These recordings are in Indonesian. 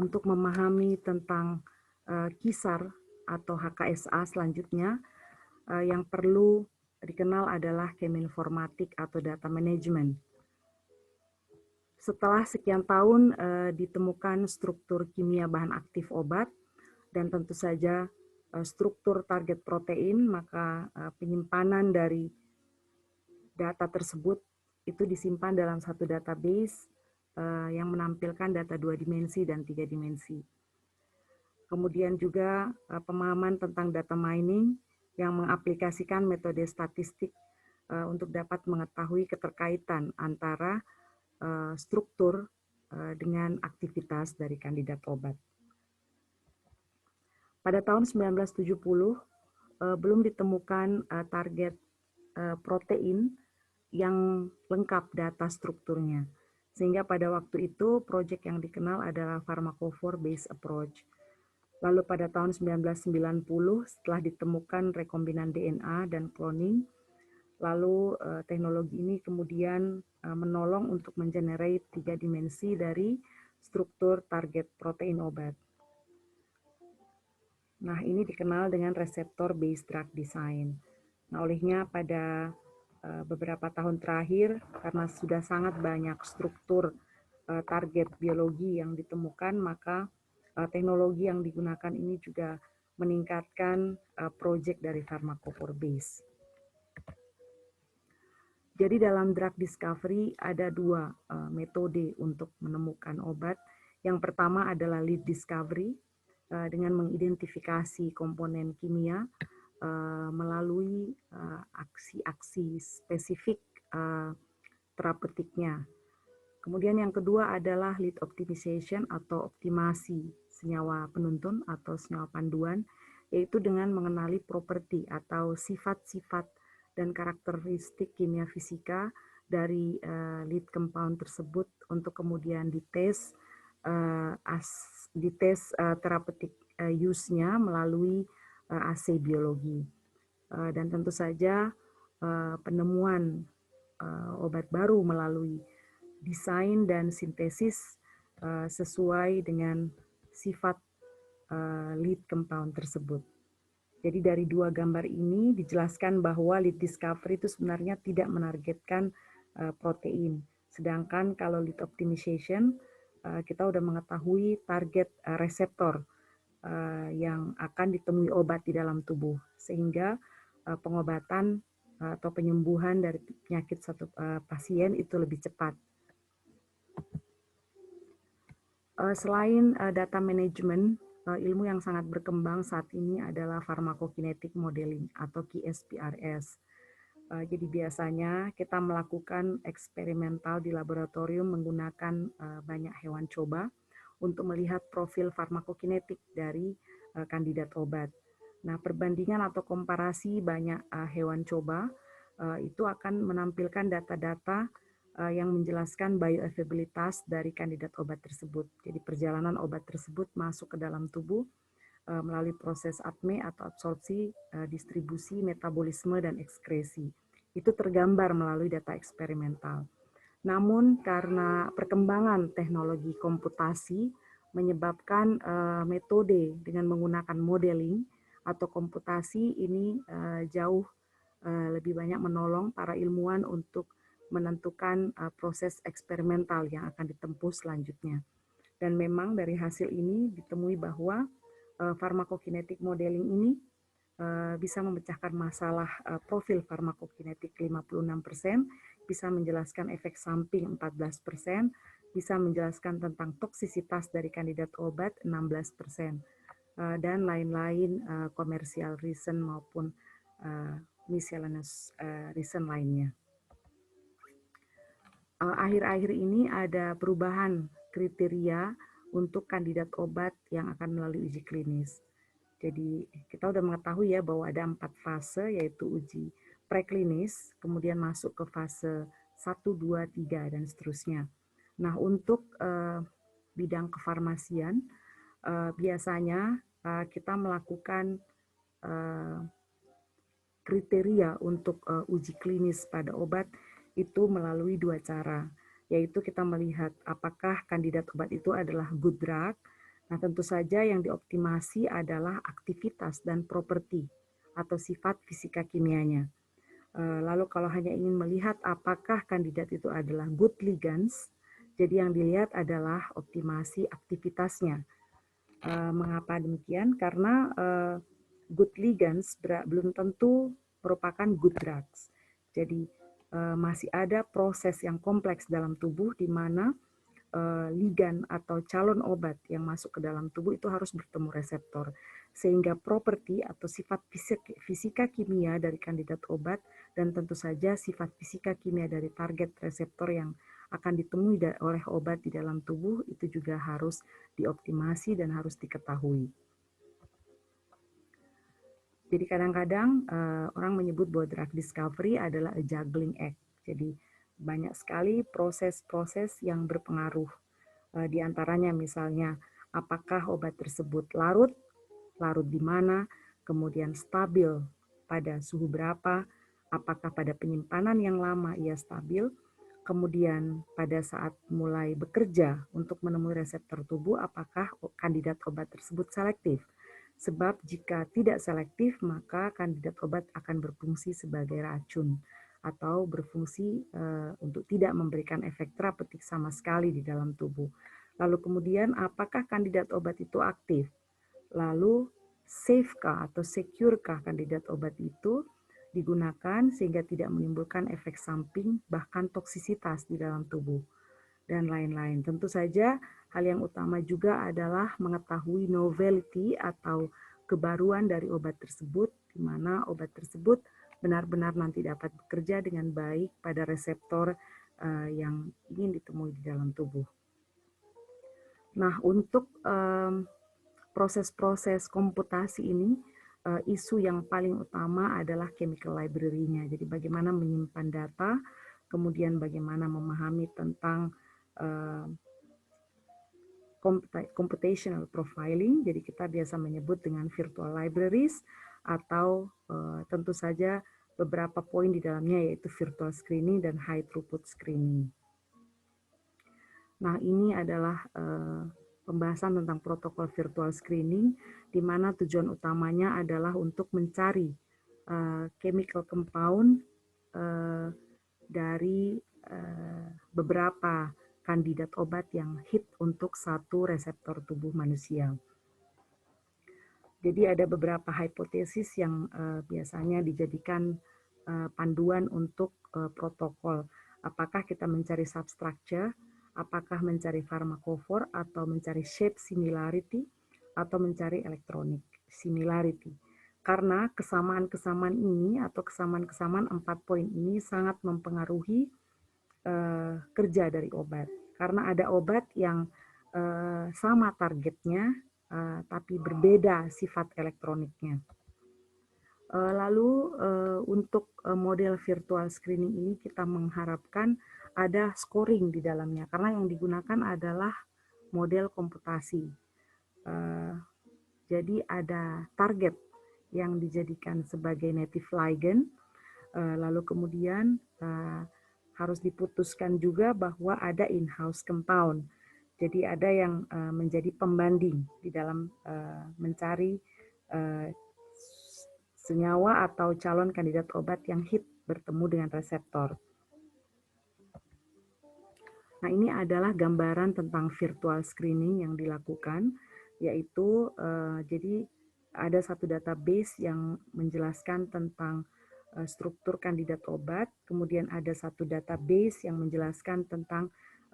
untuk memahami tentang KISAR atau HKSA selanjutnya, yang perlu dikenal adalah Cheminformatik atau Data Management. Setelah sekian tahun ditemukan struktur kimia bahan aktif obat dan tentu saja struktur target protein, maka penyimpanan dari data tersebut itu disimpan dalam satu database yang menampilkan data 2 dimensi dan 3 dimensi. Kemudian juga pemahaman tentang data mining yang mengaplikasikan metode statistik untuk dapat mengetahui keterkaitan antara struktur dengan aktivitas dari kandidat obat. Pada tahun 1970 belum ditemukan target protein yang lengkap data strukturnya. Sehingga pada waktu itu proyek yang dikenal adalah pharmacophore based approach. Lalu pada tahun 1990 setelah ditemukan rekombinan DNA dan cloning, lalu teknologi ini kemudian menolong untuk mengenerate 3 dimensi dari struktur target protein obat. Nah, ini dikenal dengan reseptor based drug design. Nah, olehnya pada beberapa tahun terakhir, karena sudah sangat banyak struktur target biologi yang ditemukan, maka teknologi yang digunakan ini juga meningkatkan proyek dari pharmacophore base. Jadi dalam drug discovery ada dua metode untuk menemukan obat. Yang pertama adalah lead discovery dengan mengidentifikasi komponen kimia melalui aksi-aksi spesifik terapeutiknya. Kemudian yang kedua adalah lead optimization atau optimasi senyawa penuntun atau senyawa panduan, yaitu dengan mengenali properti atau sifat-sifat dan karakteristik kimia fisika dari lead compound tersebut untuk kemudian dites terapeutik use-nya melalui assay biologi. Dan tentu saja penemuan obat baru melalui desain dan sintesis sesuai dengan sifat lead compound tersebut. Jadi dari dua gambar ini dijelaskan bahwa lead discovery itu sebenarnya tidak menargetkan protein. Sedangkan kalau lead optimization, kita sudah mengetahui target reseptor yang akan ditemui obat di dalam tubuh. Sehingga pengobatan atau penyembuhan dari penyakit satu pasien itu lebih cepat. Selain data management, ilmu yang sangat berkembang saat ini adalah pharmacokinetic modeling atau QSPRS. Jadi biasanya kita melakukan eksperimental di laboratorium menggunakan banyak hewan coba untuk melihat profil farmakokinetik dari kandidat obat. Nah, perbandingan atau komparasi banyak hewan coba itu akan menampilkan data-data yang menjelaskan bioavailabilitas dari kandidat obat tersebut. Jadi perjalanan obat tersebut masuk ke dalam tubuh melalui proses ATME atau absorpsi, distribusi, metabolisme, dan ekskresi. Itu tergambar melalui data eksperimental. Namun karena perkembangan teknologi komputasi menyebabkan metode dengan menggunakan modeling atau komputasi ini jauh lebih banyak menolong para ilmuwan untuk menentukan proses eksperimental yang akan ditempuh selanjutnya. Dan memang dari hasil ini ditemui bahwa pharmacokinetic modeling ini bisa memecahkan masalah profil pharmacokinetic 56%, bisa menjelaskan efek samping 14%, bisa menjelaskan tentang toksisitas dari kandidat obat 16%, dan lain-lain komersial reason maupun miscellaneous reason lainnya. Akhir-akhir ini ada perubahan kriteria untuk kandidat obat yang akan melalui uji klinis. Jadi kita sudah mengetahui ya bahwa ada 4 fase, yaitu uji preklinis, kemudian masuk ke fase 1, 2, 3, dan seterusnya. Nah, untuk bidang kefarmasian, biasanya kita melakukan kriteria untuk uji klinis pada obat itu melalui 2 cara, yaitu kita melihat apakah kandidat obat itu adalah good drug Nah, tentu saja yang dioptimasi adalah aktivitas dan properti atau sifat fisika kimianya. Lalu kalau hanya ingin melihat apakah kandidat itu adalah good ligands, jadi yang dilihat adalah optimasi aktivitasnya. Mengapa demikian? Karena good ligands belum tentu merupakan good drugs. Jadi masih ada proses yang kompleks dalam tubuh di mana ligan atau calon obat yang masuk ke dalam tubuh itu harus bertemu reseptor. Sehingga properti atau sifat fisika kimia dari kandidat obat dan tentu saja sifat fisika kimia dari target reseptor yang akan ditemui oleh obat di dalam tubuh itu juga harus dioptimasi dan harus diketahui. Jadi kadang-kadang orang menyebut bahwa drug discovery adalah a juggling act. Jadi banyak sekali proses-proses yang berpengaruh. Di antaranya misalnya apakah obat tersebut larut di mana, kemudian stabil pada suhu berapa, apakah pada penyimpanan yang lama ia stabil, kemudian pada saat mulai bekerja untuk menemui reseptor tubuh, apakah kandidat obat tersebut selektif. Sebab jika tidak selektif, maka kandidat obat akan berfungsi sebagai racun atau berfungsi untuk tidak memberikan efek terapeutik sama sekali di dalam tubuh. Lalu kemudian apakah kandidat obat itu aktif? Lalu safe-kah atau secure-kah kandidat obat itu digunakan sehingga tidak menimbulkan efek samping bahkan toksisitas di dalam tubuh dan lain-lain. Tentu saja hal yang utama juga adalah mengetahui novelty atau kebaruan dari obat tersebut, di mana obat tersebut benar-benar nanti dapat bekerja dengan baik pada reseptor yang ingin ditemui di dalam tubuh. Nah, untuk proses-proses komputasi ini, isu yang paling utama adalah chemical library-nya. Jadi bagaimana menyimpan data, kemudian bagaimana memahami tentang computational profiling, jadi kita biasa menyebut dengan virtual libraries, atau tentu saja beberapa poin di dalamnya yaitu virtual screening dan high throughput screening. Nah, ini adalah pembahasan tentang protokol virtual screening, di mana tujuan utamanya adalah untuk mencari chemical compound dari beberapa kandidat obat yang hit untuk satu reseptor tubuh manusia. Jadi ada beberapa hipotesis yang biasanya dijadikan panduan untuk protokol. Apakah kita mencari substructure, apakah mencari pharmacophore, atau mencari shape similarity, atau mencari electronic similarity. Karena kesamaan-kesamaan ini atau kesamaan-kesamaan 4 poin ini sangat mempengaruhi kerja dari obat. Karena ada obat yang sama targetnya, tapi berbeda sifat elektroniknya. Lalu untuk model virtual screening ini kita mengharapkan ada scoring di dalamnya, karena yang digunakan adalah model komputasi. Jadi ada target yang dijadikan sebagai native ligand, lalu kemudian harus diputuskan juga bahwa ada in-house compound. Jadi ada yang menjadi pembanding di dalam mencari senyawa atau calon kandidat obat yang hit bertemu dengan reseptor. Nah, ini adalah gambaran tentang virtual screening yang dilakukan, yaitu jadi ada satu database yang menjelaskan tentang struktur kandidat obat, kemudian ada satu database yang menjelaskan tentang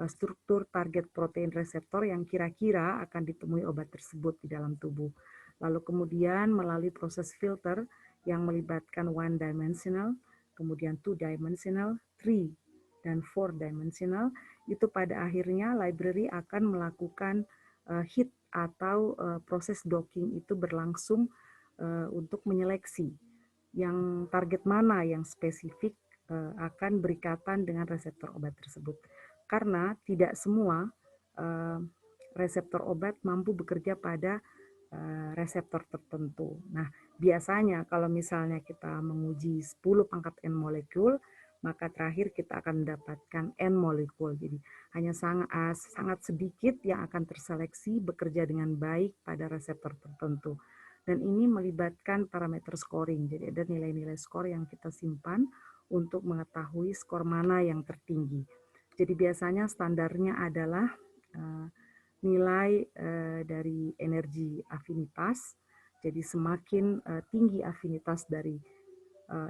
struktur target protein reseptor yang kira-kira akan ditemui obat tersebut di dalam tubuh. Lalu kemudian melalui proses filter yang melibatkan one dimensional, kemudian two dimensional, three, dan four dimensional, itu pada akhirnya library akan melakukan hit atau proses docking itu berlangsung untuk menyeleksi yang target mana yang spesifik akan berikatan dengan reseptor obat tersebut. Karena tidak semua reseptor obat mampu bekerja pada reseptor tertentu. Nah, biasanya kalau misalnya kita menguji 10 pangkat N molekul, maka terakhir kita akan mendapatkan N molekul. Jadi hanya sangat sedikit yang akan terseleksi bekerja dengan baik pada reseptor tertentu. Dan ini melibatkan parameter scoring. Jadi ada nilai-nilai skor yang kita simpan untuk mengetahui skor mana yang tertinggi. Jadi biasanya standarnya adalah nilai dari energi afinitas. Jadi semakin tinggi afinitas dari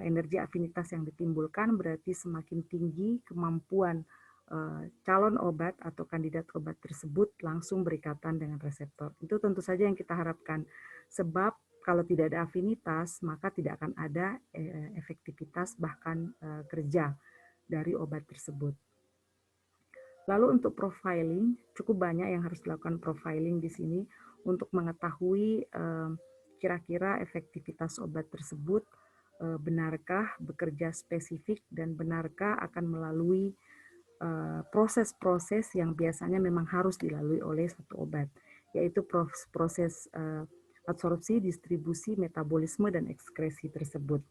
energi afinitas yang ditimbulkan, berarti semakin tinggi kemampuan calon obat atau kandidat obat tersebut langsung berikatan dengan reseptor. Itu tentu saja yang kita harapkan. Sebab kalau tidak ada afinitas, maka tidak akan ada efektivitas bahkan kerja dari obat tersebut. Lalu untuk profiling, cukup banyak yang harus dilakukan profiling di sini untuk mengetahui kira-kira efektivitas obat tersebut benarkah bekerja spesifik dan benarkah akan melalui proses-proses yang biasanya memang harus dilalui oleh satu obat, yaitu proses absorpsi, distribusi, metabolisme, dan ekskresi tersebut.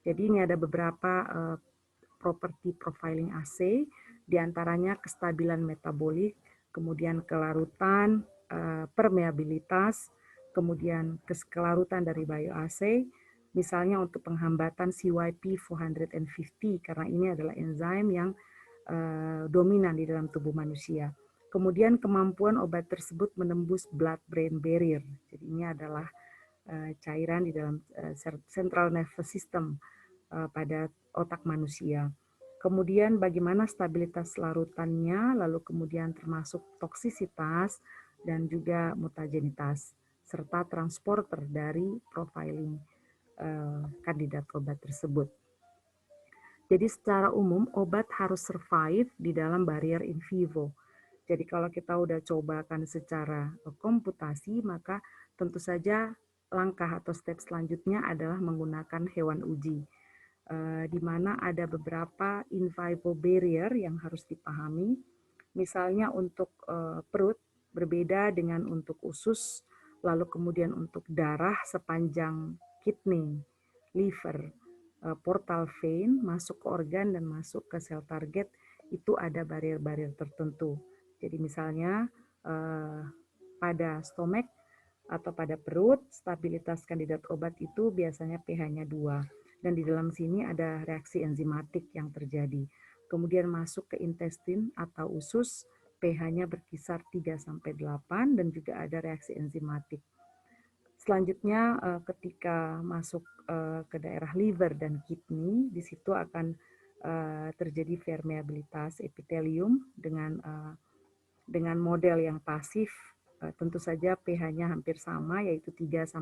Jadi ini ada beberapa properti profiling assay, diantaranya kestabilan metabolik, kemudian kelarutan, permeabilitas, kemudian kelarutan dari bioassay, misalnya untuk penghambatan CYP450, karena ini adalah enzim yang dominan di dalam tubuh manusia. Kemudian kemampuan obat tersebut menembus blood-brain barrier. Jadi ini adalah cairan di dalam central nervous system pada otak manusia. Kemudian bagaimana stabilitas larutannya, lalu kemudian termasuk toksisitas dan juga mutagenitas, serta transporter dari profiling kandidat obat tersebut. Jadi secara umum obat harus survive di dalam barrier in vivo. Jadi kalau kita udah cobakan secara komputasi, maka tentu saja langkah atau step selanjutnya adalah menggunakan hewan uji. Di mana ada beberapa in vivo barrier yang harus dipahami. Misalnya untuk perut berbeda dengan untuk usus, lalu kemudian untuk darah sepanjang kidney, liver, portal vein masuk ke organ dan masuk ke sel target, itu ada barrier-barrier tertentu. Jadi misalnya pada stomach atau pada perut, stabilitas kandidat obat itu biasanya pH-nya 2. Dan di dalam sini ada reaksi enzimatik yang terjadi. Kemudian masuk ke intestin atau usus, pH-nya berkisar 3-8 dan juga ada reaksi enzimatik. Selanjutnya ketika masuk ke daerah liver dan kidney, di situ akan terjadi permeabilitas epitelium dengan model yang pasif, tentu saja pH-nya hampir sama, yaitu 3-8.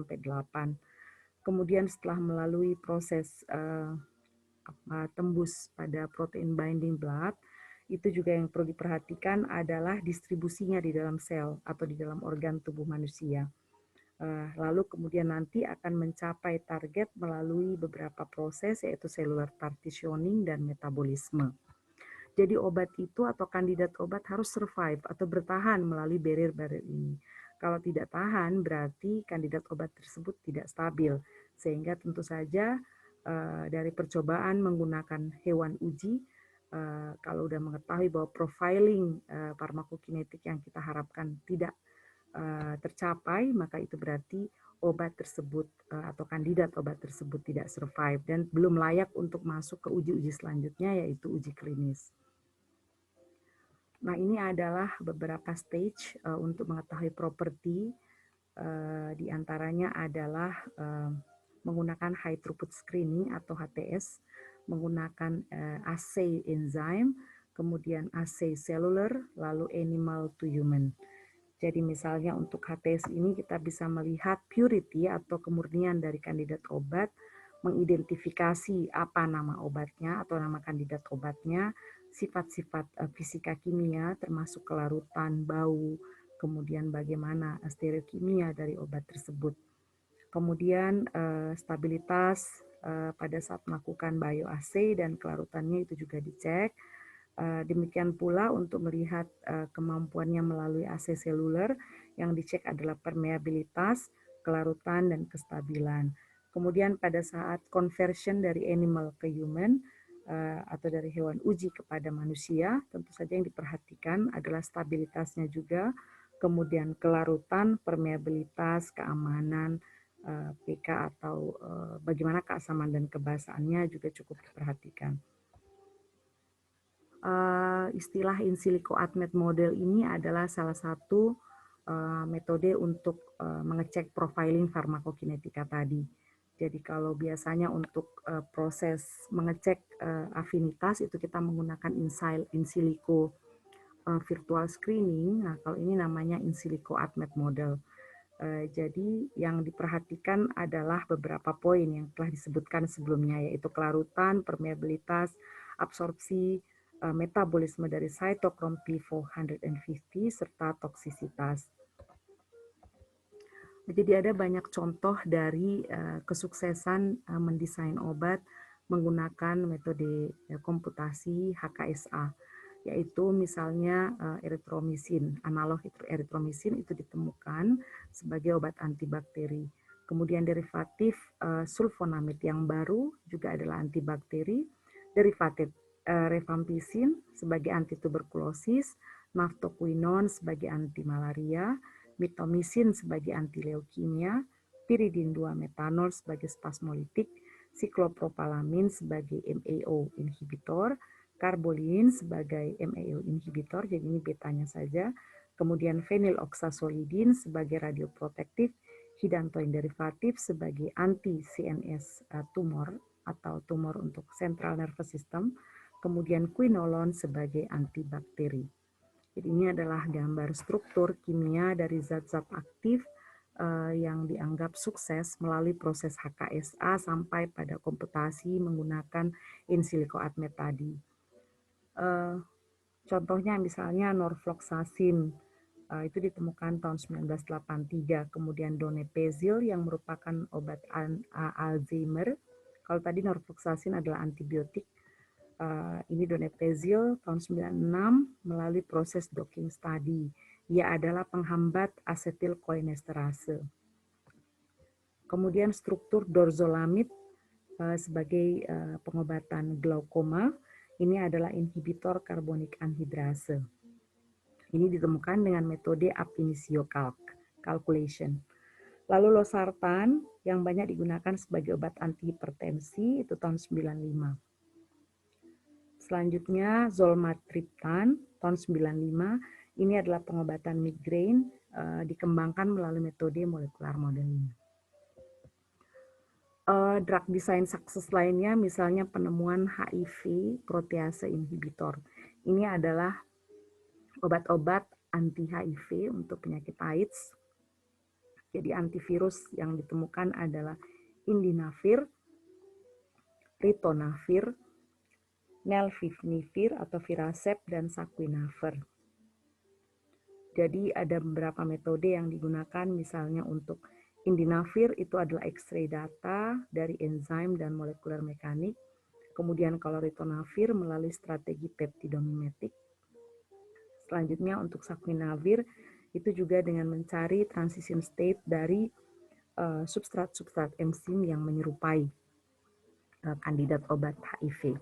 Kemudian setelah melalui proses tembus pada protein binding blood, itu juga yang perlu diperhatikan adalah distribusinya di dalam sel atau di dalam organ tubuh manusia. Lalu kemudian nanti akan mencapai target melalui beberapa proses, yaitu cellular partitioning dan metabolisme. Jadi obat itu atau kandidat obat harus survive atau bertahan melalui barrier-barrier ini. Kalau tidak tahan, berarti kandidat obat tersebut tidak stabil. Sehingga tentu saja dari percobaan menggunakan hewan uji, kalau sudah mengetahui bahwa profiling farmakokinetik yang kita harapkan tidak tercapai, maka itu berarti obat tersebut atau kandidat obat tersebut tidak survive dan belum layak untuk masuk ke uji-uji selanjutnya, yaitu uji klinis. Nah, ini adalah beberapa stage untuk mengetahui properti, di antaranya adalah menggunakan high throughput screening atau HTS, menggunakan assay enzim, kemudian assay cellular, lalu animal to human. Jadi misalnya untuk HTS ini kita bisa melihat purity atau kemurnian dari kandidat obat, mengidentifikasi apa nama obatnya atau nama kandidat obatnya, sifat-sifat fisika kimia termasuk kelarutan, bau, kemudian bagaimana stereokimia dari obat tersebut. Kemudian stabilitas pada saat melakukan bioassay dan kelarutannya itu juga dicek. Demikian pula untuk melihat kemampuannya melalui assay seluler, yang dicek adalah permeabilitas, kelarutan, dan kestabilan. Kemudian pada saat conversion dari animal ke human, atau dari hewan uji kepada manusia, tentu saja yang diperhatikan adalah stabilitasnya juga, kemudian kelarutan, permeabilitas, keamanan, pK atau bagaimana keasaman dan kebasaannya juga cukup diperhatikan. Istilah in silico ADMET model ini adalah salah satu metode untuk mengecek profiling farmakokinetika tadi. Jadi kalau biasanya untuk proses mengecek afinitas itu kita menggunakan in silico virtual screening. Nah, kalau ini namanya in silico ADMET model. Jadi yang diperhatikan adalah beberapa poin yang telah disebutkan sebelumnya, yaitu kelarutan, permeabilitas, absorpsi, metabolisme dari cytochrome P450, serta toksisitas. Jadi ada banyak contoh dari kesuksesan mendesain obat menggunakan metode komputasi HKSA, yaitu misalnya eritromisin, analog eritromisin itu ditemukan sebagai obat antibakteri. Kemudian derivatif sulfonamid yang baru juga adalah antibakteri, derivatif rifampicin sebagai antituberkulosis, naftoquinone sebagai anti malaria, mitomycin sebagai anti leukemia, piridin 2 metanol sebagai spasmolitik, siklopropalamin sebagai MAO inhibitor, karbolin sebagai MAO inhibitor, jadi ini betanya saja, kemudian feniloxasolidin sebagai radioprotektif, hidantoin derivatif sebagai anti CNS tumor atau tumor untuk central nervous system, kemudian quinolone sebagai antibakteri. Jadi ini adalah gambar struktur kimia dari zat-zat aktif yang dianggap sukses melalui proses HKSA sampai pada komputasi menggunakan in silico ADMET tadi. Contohnya misalnya norfloxacin, itu ditemukan tahun 1983, kemudian donepezil yang merupakan obat Alzheimer. Kalau tadi norfloxacin adalah antibiotik, ini donepezil tahun 96 melalui proses docking study. Ia adalah penghambat asetilkoinesterase. Kemudian struktur dorzolamid sebagai pengobatan glaukoma, ini adalah inhibitor karbonik anhidrase. Ini ditemukan dengan metode ab initio calculation. Lalu losartan yang banyak digunakan sebagai obat antihipertensi itu tahun 95. Selanjutnya zolmatriptan tahun 95, ini adalah pengobatan migrain dikembangkan melalui metode molekular modeling. Drug design sukses lainnya misalnya penemuan HIV protease inhibitor. Ini adalah obat-obat anti HIV untuk penyakit AIDS. Jadi antivirus yang ditemukan adalah indinavir, ritonavir, nelfivnivir atau Virasep, dan saquinavir. Jadi ada beberapa metode yang digunakan, misalnya untuk indinavir itu adalah X-ray data dari enzim dan molekuler mekanik. Kemudian kalau ritonavir melalui strategi peptidomimetik. Selanjutnya untuk saquinavir itu juga dengan mencari transition state dari substrat-substrat enzim yang menyerupai kandidat obat HIV.